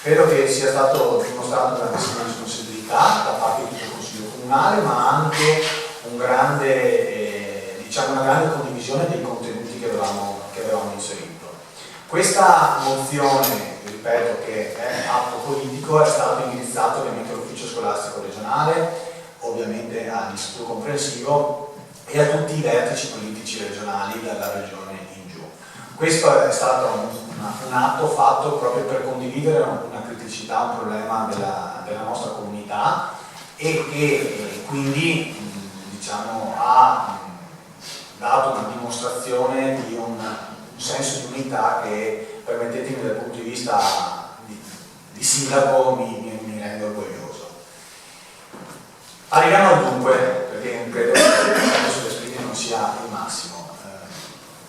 Credo che sia stato dimostrato una grandissima responsabilità da parte di tutto il Consiglio Comunale, ma anche una grande condivisione dei contenuti che avevamo inserito. Questa mozione, ripeto, che è atto politico, è stato indirizzato ovviamente all'ufficio scolastico regionale, ovviamente all'istituto comprensivo e a tutti i vertici politici regionali dalla regione in giù. Questo è stato un atto fatto proprio per condividere una criticità, un problema della nostra comunità e che quindi diciamo, ha dato una dimostrazione di un senso di unità che, permettetemi, dal punto di vista di sindaco mi rende orgoglioso. Arriviamo al dunque, perché credo che sulle spine non sia il massimo.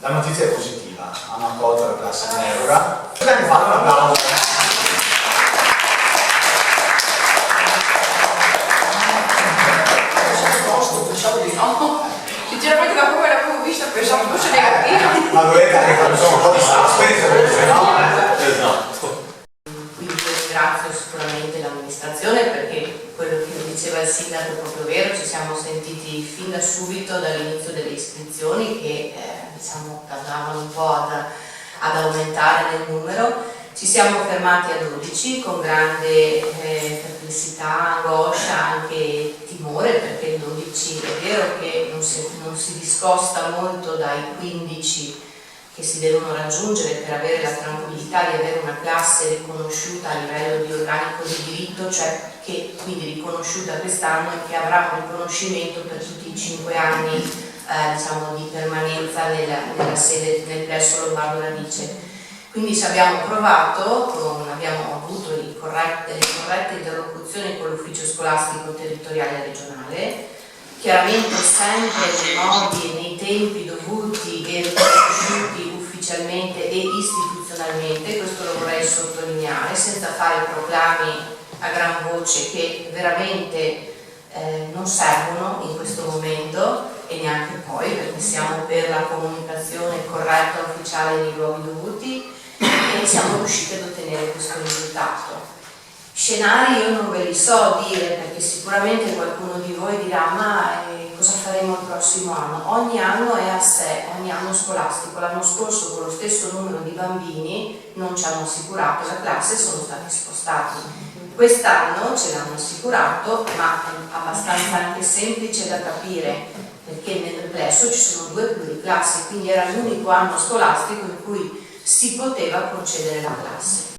La notizia è positiva, hanno accolto la classe in deroga. Dobbiamo fare un applauso. Sinceramente da come l'avevo vista pensavo fosse negativa. Ma dovete anche fare un po' di suspense, perché no? Esatto. Quindi ringrazio sicuramente l'amministrazione, perché quello che mi diceva il sindaco è proprio vero, ci siamo sentiti fin da subito, dall'inizio delle iscrizioni, che diciamo tardavano un po' ad aumentare nel numero. Ci siamo fermati a 12 con grande perplessità, angoscia, anche timore, perché il 12 è vero che non si discosta molto dai 15 che si devono raggiungere per avere la tranquillità di avere una classe riconosciuta a livello di organico di diritto, cioè che quindi riconosciuta quest'anno e che avrà un riconoscimento per tutti i 5 anni diciamo, di permanenza nella sede nel plesso Lombardo Radice. Quindi ci abbiamo provato, abbiamo avuto le corrette interlocuzioni con l'ufficio scolastico territoriale regionale, chiaramente sempre nei modi e nei tempi dovuti e riconosciuti ufficialmente e istituzionalmente, questo lo vorrei sottolineare, senza fare proclami a gran voce che veramente non servono in questo momento e neanche poi, perché siamo per la comunicazione corretta e ufficiale nei luoghi dovuti e siamo riusciti ad ottenere questo risultato. Scenari io non ve li so dire, perché sicuramente qualcuno di voi dirà ma cosa faremo il prossimo anno? Ogni anno è a sé, ogni anno scolastico. L'anno scorso con lo stesso numero di bambini non ci hanno assicurato la classe e sono stati spostati. Quest'anno ce l'hanno assicurato, ma è abbastanza anche semplice da capire, perché nel plesso ci sono 2 pluriclassi, quindi era l'unico anno scolastico in cui si poteva concedere la classe.